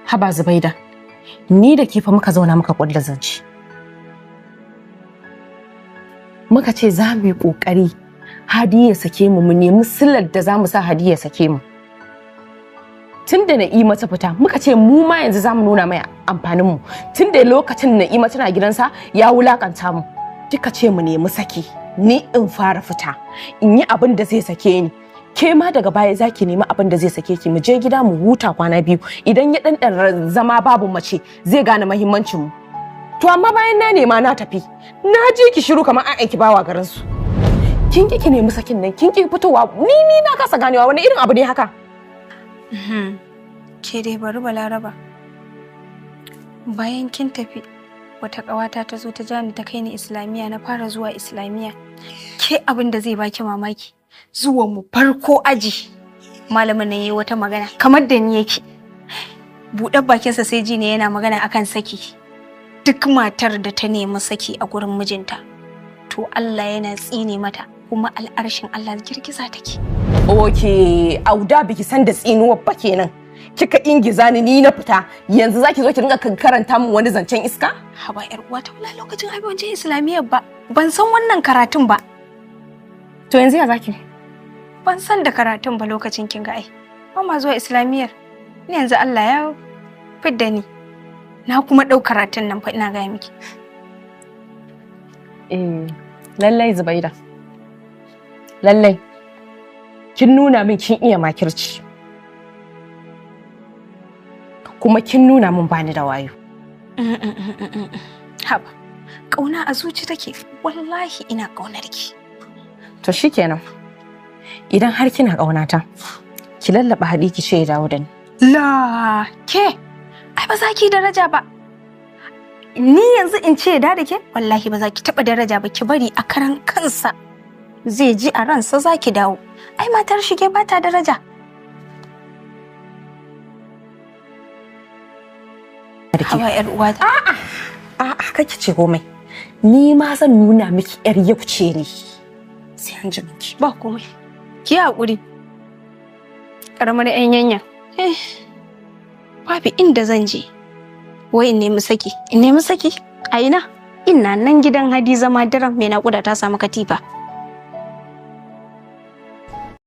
Haba Zubaida, ni da kifa muka zauna muka kulla zance. Muka ce za mu yi kokari Hadi ya sake mu nemi sillar da za mu sa Hadi ya sake mu. Tunda Na'ima ta fita muka ce mu ma yanzu za mu nuna mai amfanin mu. Tunda lokacin Na'ima tana gidansa ya wulakanta mu. Kika ce mu nemi saki, ni in fara fita, in yi abin da zai sake ni. Ke ma daga baya zaki nemi abin da zai sake ki, mu je gida mu huta kwana biyu. Idan ya dan zama babu mace zai gane muhimmancin mu. To amma bayan na nema na tafi, na je ki shiru kamar an aiki bawa garin su. Kin ki nemi sakin nan, kin ki fitowa, ni na kasa ganewa wani irin abu ne haka. Ke dai bari Balaraba. Bayan kin tafi, wata ƙawata ta zo ta jani ta kai ni Islamiyya, na fara zuwa Islamiyya. Ke abin da zai baki mamaki, zuwan mu farko aji. Malamin nan yayi wata magana kamar da ni yake. Buɗar bakinsa sai ji ne yana magana akan saki. Duk matar da ta nemi saki a gurin mijinta, to Allah yana tsine mata, kuma al'arshin Allah girgiza take. Okay, auda biki san da tsinuwar ba kenan. Kika ingiza ni na fita, yanzu zaki zo ki dinga karanta min wani zancen iska? Haba yar uwa ta wala lokacin ai ban je Islamiyyar ba. Ban san wannan karatun ba. To yanzu ya zaki? Ban san da karatun ba lokacin kin ga ai. Mama zuwa Islamiyyar. Ni yanzu Allah ya fidda ni. Na kuma ɗau karatun nan fa ina gaya miki. Lallai Zubaida. Lallai. Kin nuna min kin iya makirci. Kuma kin nuna min bani da wayo. Haba. Ƙauna a zuci take. Wallahi ina ƙaunar ki. To shikenan. Idan har kina ƙaunata, ki lallaba Hadi ki ce ya dawo da ni. La ke. Ai ba za ki daraja ba. Ni yanzu in ce da ke? Wallahi ba za ki taɓa daraja ba, ki bari a karan kansa. Zai ji a ransa za ki dawo. Ai matar shige ba ta daraja. Hawa yar uwa. A'a, kake ce komai. Ni ma zan nuna miki yar yauce ne. Sai an ji miki. Ba komai. Ki haƙuri. Karamar ƴan yanya. Babu inda zan je. Wai in nemi saki. In nemi saki? A ina? Ina nan gidan Hadi zama daren mai naƙuda ta samu katifa.